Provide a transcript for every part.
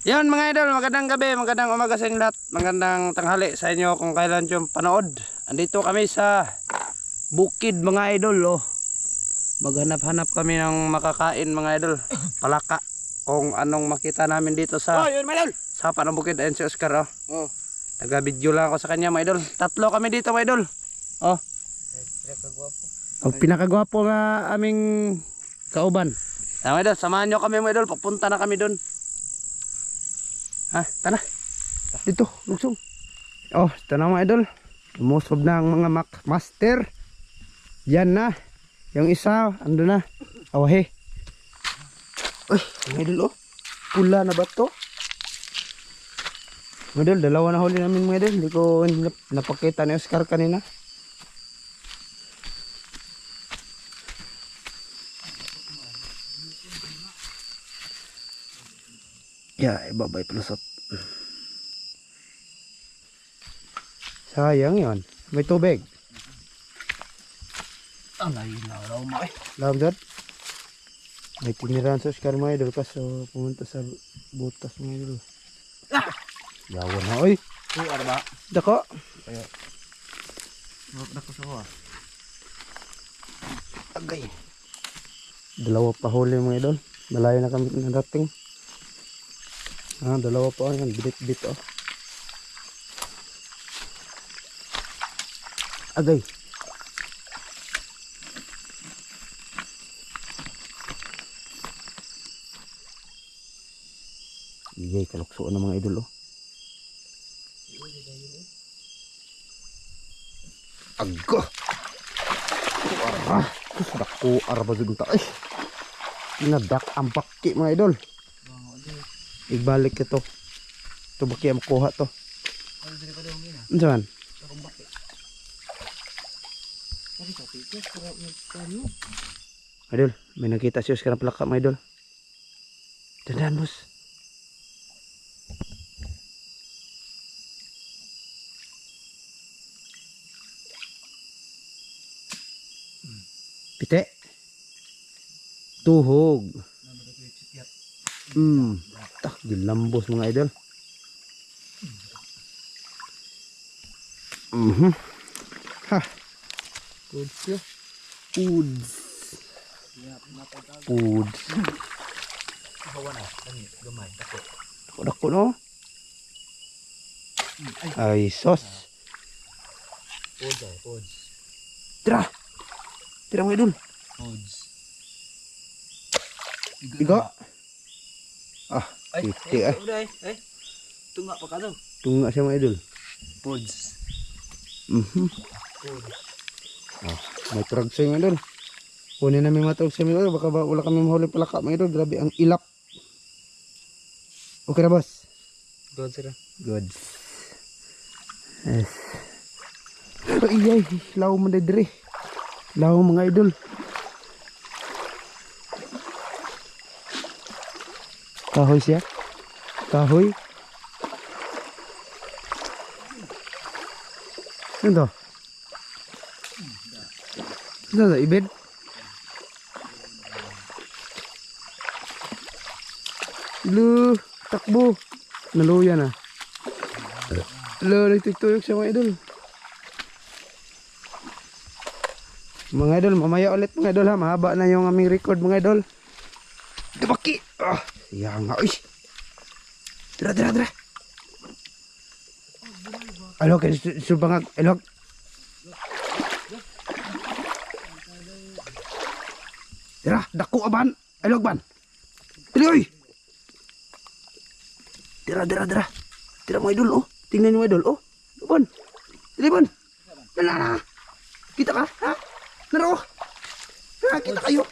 Yan mga idol, magandang gabi, magandang umaga sa inyo lahat, magandang tanghali sa inyo kung kailan yung panood. Andito kami sa bukid mga idol, oh. Maghanap-hanap kami ng makakain mga idol, palaka. Kung anong makita namin dito sa sapa ng bukid. Ayun si Oscar, oh. Taga-video lang ako sa kanya mga idol. Tatlo kami dito mga idol. Oh. Ang pinakagwapo nga aming kauban. Mga idol, samahan nyo kami mga idol, papunta na kami doon. Ha, tana. Dito, lugsong. Oh, ito na mga idol. Lumusob na ang mga master. Yan na. Yung isa, ando na. Awahe. Uy, mga idol, oh. Pula na ba to? Mga idol, dalawa na huli namin mga idol. Hindi ko napakita ni Oscar kanina. Ya, ibabay palusot. Sayang yon. May tubig. Alay na raw mo eh. Love that. May tiniran sa Oscar mga idol kaso pumunta sa butas mga idol. Yawan na oy. Kuar ba? Dako. Ayo. Dako sa kuha. Agay. Dalawa pa huli mga idol. Malayo na kami narating. Ah, dalawa pa yan, bit-bit oh. Agay. Iyay, kaluksoon ng mga idol oh. Aggo. Kuara. Kuara ba dito? Ay. Inadak ang baki mga idol. Igbalik ito. Ito baki ang makuha to. Ano saan? Idol, may nakita si Oscar na palaka mga idol. Dandan bos. Pite. Tuhog. Tak dilambos mga idol. Ha. Good siya. Foods. Foods. Hawa na, kani gamay dako. Dako no. Ay sos. Foods. Tira. Tira mga idol. Foods. Igo. Ah, piti eh. Tunga pa ka daw. Tunga siya mga idol. Pods. Oh, may trag siya mga idol. Kunin namin matrag siya mga idol. Baka wala kami mahuli palaka mga idol. Grabe ang ilap. Okay na boss? Good sir. Good. Yes. Iyay, law mo na dire. Law mga idol. Kahoy siya. Kahoy. Ano to? Ano to? Ibid? Lu, takbo. Naluya na. Lu, nagtutuyok siya mga idol. Mga idol, mamaya ulit mga idol ha. Mahaba na yung aming record mga idol. Dubaki. Ah. Yang nga, uy. Dira. Alok, subangag, alok. Dira, dako aban. Alok ban. Dili, uy. Dira. Dira mga idol, oh. Tingnan nyo mga idol, oh. Ban. Dili, ban. Lala. Kita ka, ha? Naro. Ha, kita kayo.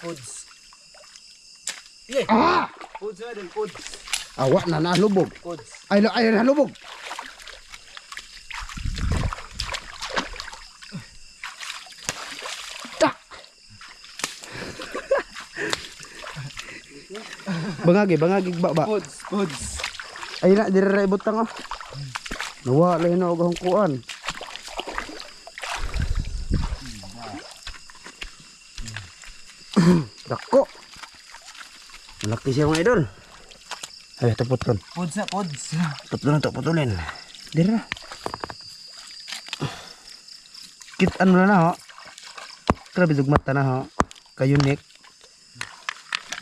Pods. Ah! Pods na din, pods. Awak na nalubog. Pods. Ay nalubog. Tak. Bangagi ba. Pods. Ay na dire ibutang oh. Nawala na og kuan. Dako. Malaki siya mga idol. Ay, tapot kon. Pods na, pods. Putulin. Dira. Kitaan mo na ho. Grabe dugmat na ho. Ka-unique.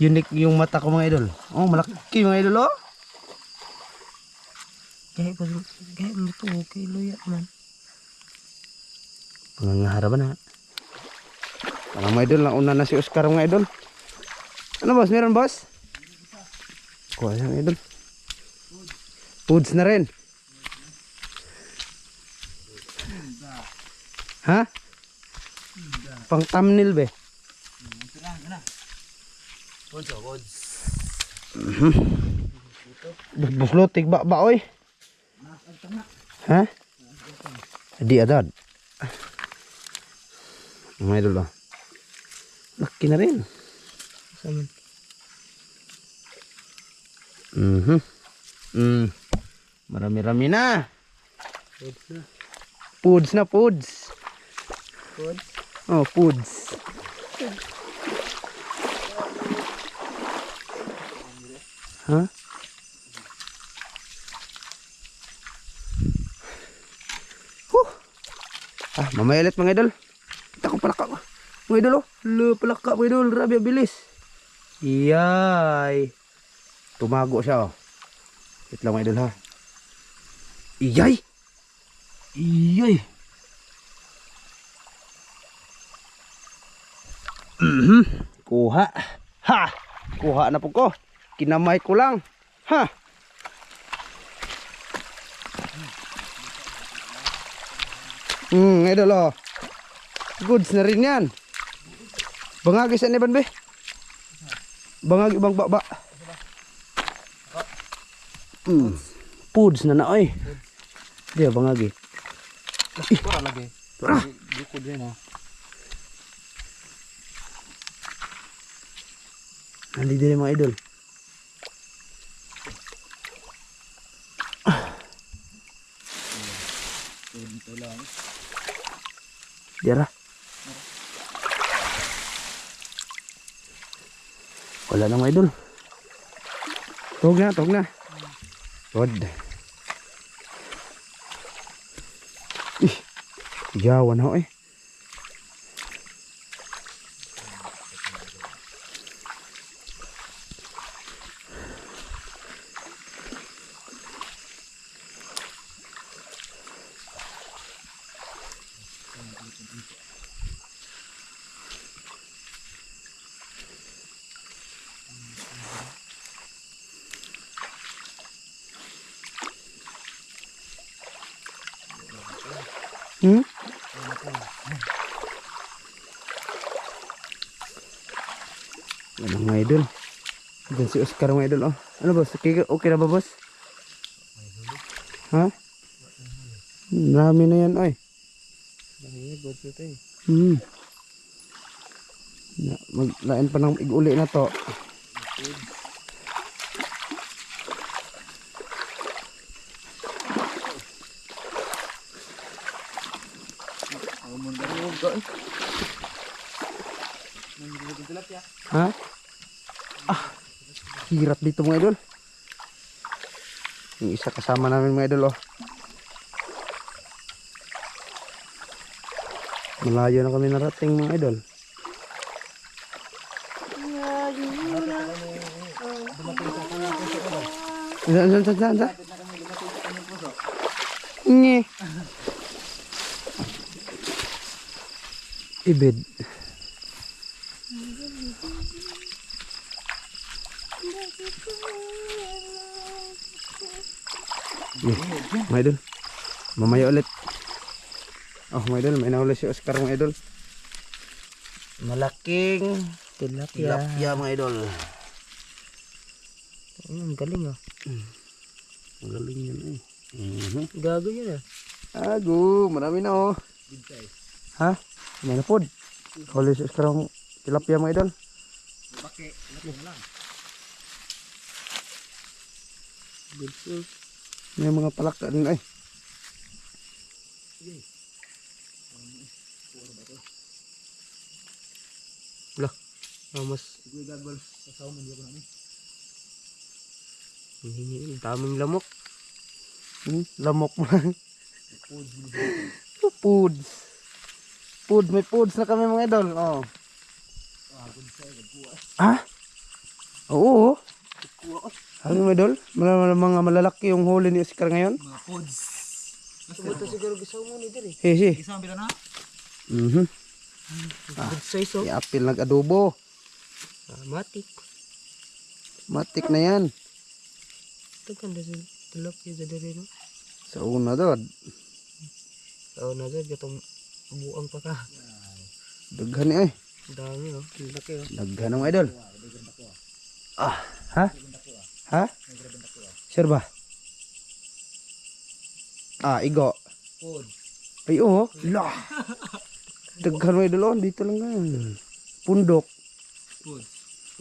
Unique yung mata ko mga idol. Oh, malaki mga idol oh. Kahit mo ito, okay, luya man. Pangangaharapan na. Parang mga idol, nauna na si Oscar mga idol. Ano boss? Meron boss? Kuha yung idol. Foods na rin. Ha? Pang thumbnail be. Pods, oh, pods. Buslotik ba oy? Ha? Di adad. Mga idol oh. Laki na rin. Saman. Marami-rami na. Pods na. Foods na foods. Pods. Oh, foods. Ha? Mamaya ulit mga idol. Kita ko palaka ko. Mga idol oh. Palaka mga idol. Grabe bilis. Iyay. Tumago siya oh. Wait lang mga idol ha. Iyay. Iyay. Kuha. Ha. Kuha na po ko. Kinamay ko lang. Ha. Idol oh. Goods na rin yan. Bangagi sa niban be. Bangagi bang baba. Foods na na oy. Dia bangagi. Pura lagi. Pura. Bukod din ha. Nandi din mga idol. Dira. Wala na mga idol. Tog na. Rod. Yawan ho eh. Ano mga idol? Diyan si Oscar mga idol oh. Ano boss? Okay na ba boss? Ha? Marami na yan oy. Pods ito eh. Maglain pa ng iguli na to. Ha? Hirap dito mga idol. Yung isa kasama namin mga idol oh. Malayo na kami narating mga idol. Saan? Nge. Ibid. Mga idol. Mamaya ulit. Oh mga idol, may nahuli si Oscar mga idol. Malaking tilapia mga idol. Galing ah. Galing yan eh. Gago yun ah. Ago, marami na oh. Ha? May na pod. Huli si Oscar ang tilapia mga idol. Baki, lang. May mga palaka din ay. Lah, mas Sige gagol, sasaw man diyo ko na ni. Ang daming lamok. Lamok mo. Foods. Food, may foods na kami mga idol. Oh. Ha? Oo. Ano mga idol? Mga malalaki yung huli ni Oscar ngayon. Mga pods. Ito siguro gusto mo ni Diri. Hey. Isang bila na? Ah, Good size oh. iapil nag-adobo. Matik. Matik na yan. Ito ganda sa tilapia sa Diri no? Sa una doon. Oo na dyan. Gatong buang pa ka. Daghan eh. Ang dami oh. Ang laki oh. Daghan ang mga idol. Ah, ha? Ha? Sure ba? Ah, igo. Pod. Ay, oo. Lah. Daghan mga idol. Oh, dito lang yan. Pundok. Pod.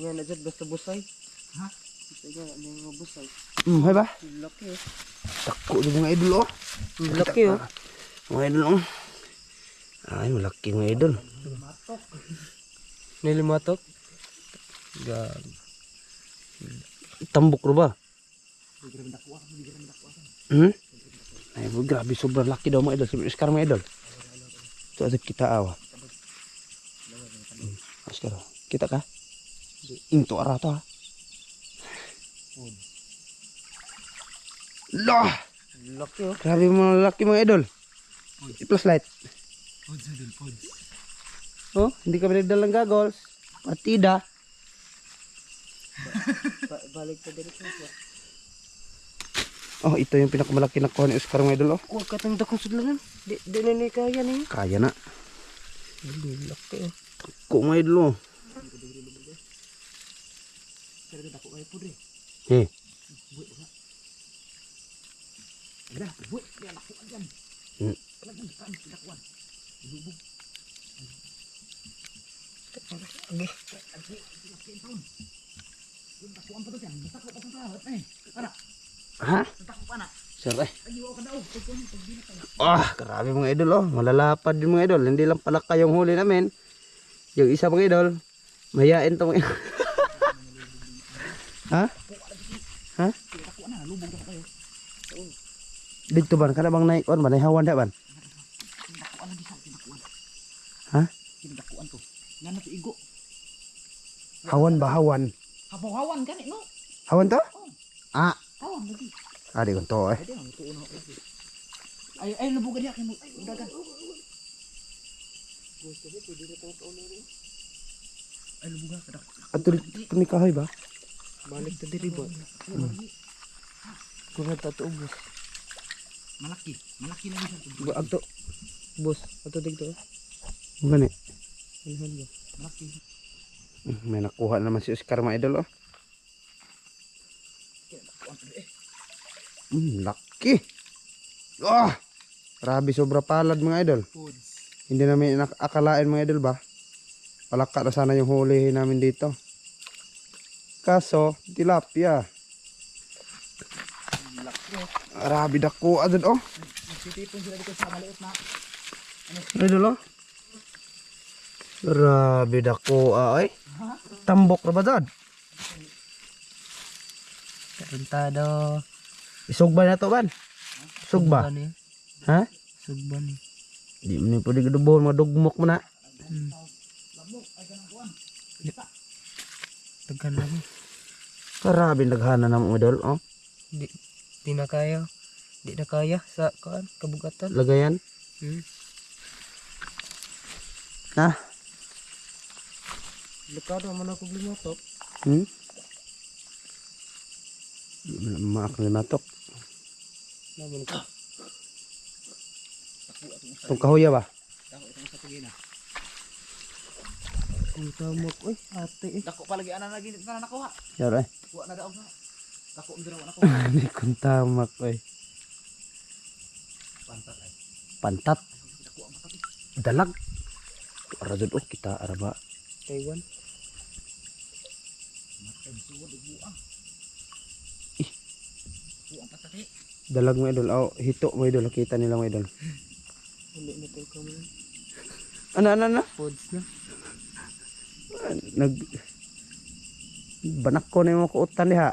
Nga na dyan basta busay. Ha? Basta nga na yung busay. Hay ba? Ang laki oh. Tako yung mga idol oh. Ang laki oh. Mga idol oh. Ay, malaki mga idol. Nilimatok. Gag. Tambok ro ba? Ay, grabe sobrang laki daw mga idol. Sabi Oscar mga idol. Ito ada kita awa. Oscar, kita ka? Into arato ha. Lah! Laki oh. Grabe mga laki mga idol. I-plus light. Pods idol, pods. Oh, hindi kami nagdalang goggles. Partida. Balik ka dito sa. Oh, ito yung pinakamalaki na kuha ni Oscar mga idol oh. Huwag ka tang dakong sudlanan. Di na ni kaya niya. Kaya na. Ang laki oh. Ko mga idol oh. Pero dako kay pudre. Eh. Ada, buat dia lakukan jam. Lagi kan lakukan. Lubuk. Ha? Sir eh. Ah, grabe mga idol oh. Malalapad yung mga idol. Hindi lang pala kayong huli namin. Yung isa mga idol, mayain to mga idol. Ha? Ha? Dito ban, kada bang naik on, ban hawan dak ban? Ha? Dakuan to. Ngano to igo? Hawan ba hawan? Hawan kan no? Hawan to? Ah, Hawan lagi. adi kon to eh. Ada ang tuon lagi. Ay lubog dia kay dagan. Gusto ko pwede na to ulo rin. Ay lubog ka dak. Ato kami kahoy ba? Balik ta diri ba? Kuha ta to ubos. Malaki lagi sa. Ato Bos, ato dito. gani. Ano ba? Malaki. May nakuha na naman si Oscar mga idol oh. Laki. Ah! Grabe sobra palad mga idol. Foods. Hindi namin akalain mga idol ba? Palaka na sana yung hulihin namin dito. Kaso, tilapia. Grabe dako adun oh. Titipon sila dito sa maliit na. Idol oh. Grabe dako ay. Tambok ra ba dad? Tarantado. Isugba na to ban. Sugba. Ha? Sugba ni. Di mo ni pwede gadubohon mga dugmok mo na. Tagkan lagi. Grabe naghana na mga idol oh. Di na kaya. Di na kaya sa kabugatan. Lagayan. Ha? Dekado man ako limatok. Di mo na makakalimatok. Naman ko. Itong kahoya ba? Ang tamok. Uy, ate eh. Dako palagi ana lagi na nakuha. Yara eh. Wa na daw na. Dako ang diraw nako. Hindi kong tamak eh. Pantat ay. Pantat. Dako ang mata. Dalag. Aradod oh kita araba. Taiwan. Buang patati. Dalag mo idol. Oh, hito mo idol. Kita nila mo idol. Hindi na tayo ka man. Ano? Pods na. Banak ko na yung mga kuutan diha.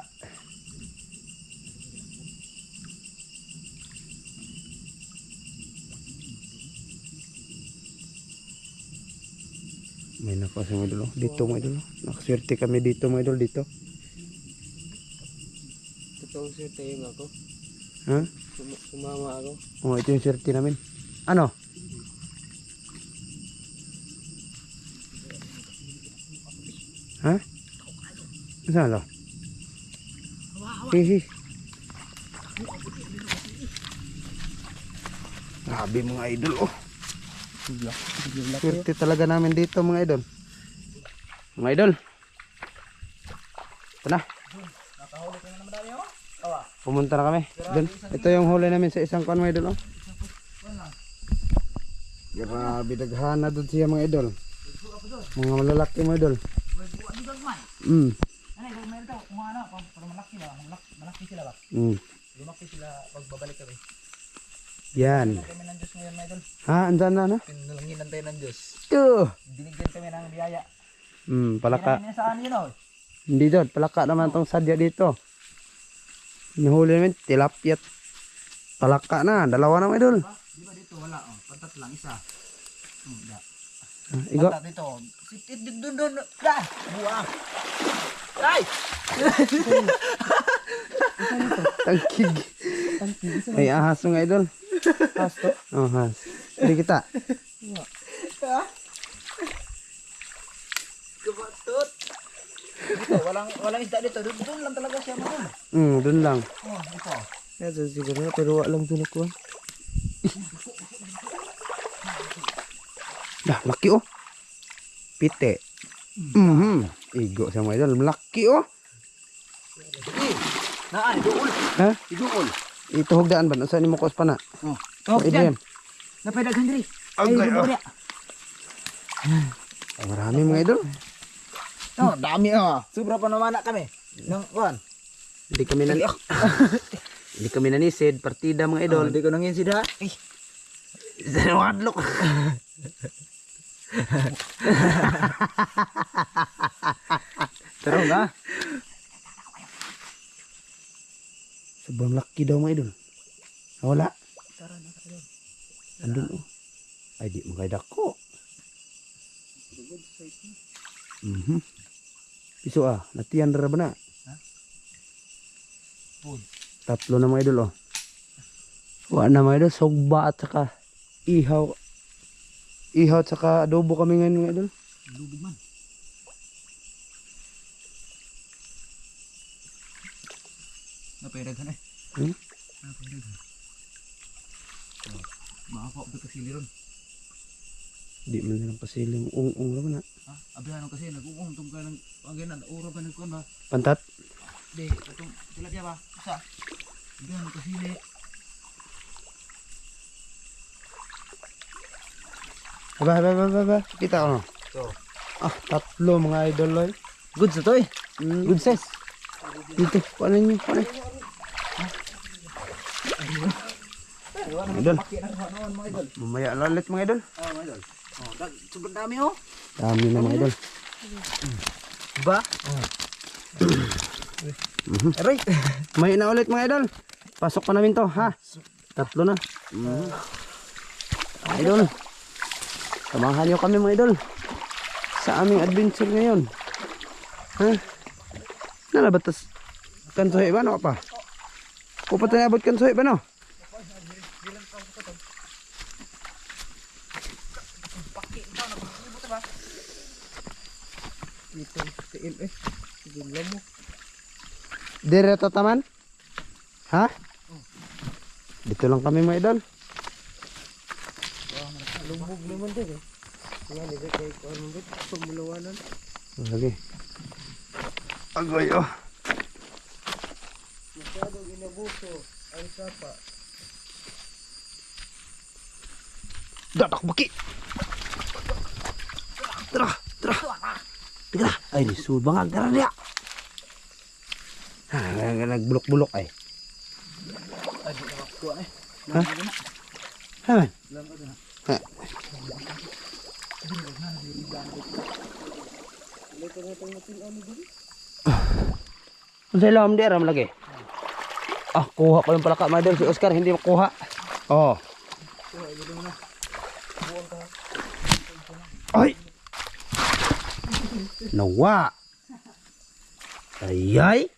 May napas mga idol. Dito mga idol. Nakaswerte kami dito mga idol. Dito. Totoo swerte yung ako. Ha? Sumama ako. Oh, ito yung swerte namin. Ano? Ha? Saan lo? Hihi. Grabe mga idol oh. Swerte talaga namin dito mga idol. Mga idol. Ito na. Pumunta na kami. Dun. Ito yung huli namin sa isang kuan mga idol oh. Grabe daghana doon siya mga idol. Mga malalaki mga idol. Mm. Malaki sila ba? Mm. Lumaki sila pagbabalik kami. Yan. Kami ng Diyos ngayon, mga idol. Ha, andyan na no? Pinalangin tayo ng Diyos. Ito. Dinigyan kami ng biyaya. Palaka. Kinahin saan yun oh. Hindi doon, palaka naman tong sadya dito. Nahuli namin, tilapia. Palaka na, dalawa na mga idol. Di ba dito wala oh. Pantat lang isa. Da. Igo. Pantat dito. Sitit dun. Da. Buang. Ay. Tangkig. Ay ahas mga idol. Has to. Oh, ahas. Hindi kita. Ha? Kumatot. Dito, walang isda dito. Doon lang talaga siya mga. Doon lang. Oh, ito. Kaya siguro na, pero wala lang doon ako. Dah, laki oh. Pite. Igo sa mga idol. Laki oh. Naan, duol. Ha? Duol. Ito hugdaan ba? Saan mo kos pa na? Oh. Oh, Diyan. Napaydagan diri. Agay oh. Ay, marami mga idol. Oh, dami oh. Sobra pa naman kami. Nang kuan. Hindi kami nan Hindi kami nanisid, partida mga idol. Hindi ko nangin sida. Sa wadlok. Pero nga. Sobrang laki daw mga idol. Wala. Tara na kayo. Andun oh. Ay di makaidak ko. Piso ah, natiyan ra ba na? Ha? Tatlo na mga idol oh. Wala na mga idol, sogba at saka ihaw. Ihaw at saka adobo kami ngayon mga idol. Lubig man. Napaydagan eh. Napaydagan. Baka ko kasili ron. Di man nilang pasiling ung-ung ra ba na? Ha? Abihan kasi nag-uong tong ka ng pagyan na ura ba nagkuan ba? Pantat? Di, itong tilapia ba? Sa. Abihan kasili. Aba. Kita ko. So, Tatlo mga idol oy. good sa to eh. Good size. Dito, paano nyo? Paano? Idol. Mamaya lalit mga idol. Oh, my idol. Oh, sobrang dami oh. Dami na mga idol. Ba? Aray, may na ulit mga idol. Pasok pa namin to, ha? Tatlo na. Idol. Samahan nyo kami mga idol. Sa aming adventure ngayon. Ha? Nalabatas. Kansoy ba no pa? Kupat na abot kansoy ba no? Direto taman? Ha? Dito lang kami mga idol. Lumbog naman din eh. Wala nila kay kuan mo bit pagmulawanan. Lagi. Agoy oh. Masyado ginabuso ang sapa. Dadak baki. Tara. Tara. Ay, nisul bangag tara dia. Ha, nagbulok-bulok ay. Ay, di na makuha eh. Ha? Ha? Lang ka na. Ha. Ang salam dia ram lagi. Kuha pa yung palaka mga idol. Si Oscar hindi makuha. Oh. Ay. Nawa. Ayay.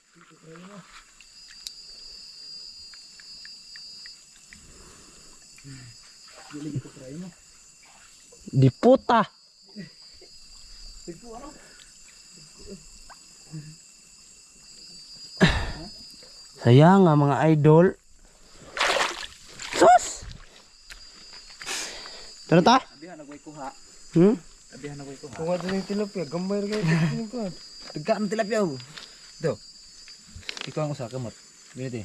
Di puta. Sayang nga mga idol. Sus! Tara ta? Abihan ako kuha. Abihan ako kuha. Kung ano yung tilapia, gambay rin kayo ko. Tegak ng tilapia ako. Ito. Ikaw ang usa kamot. Biniti.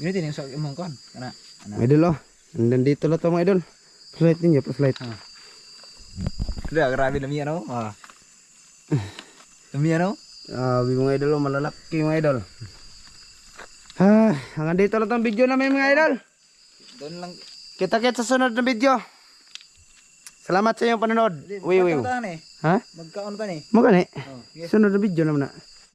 Biniti yung usa imong kon. Kana. Idol oh. Nandito lang to mga idol. Flashlight ninyo, flashlight. Sudah grabe na miya no. Miya no? Mga idol oh, malalaki mga idol. Hanggang dito lang tong video namin mga idol. Doon lang. Kita-kits sa sunod na video. Salamat sa inyong panonood. Uy. Magkaon Ha? Magkaon ka ni. Magani. Oh, yes. Sunod na video naman na.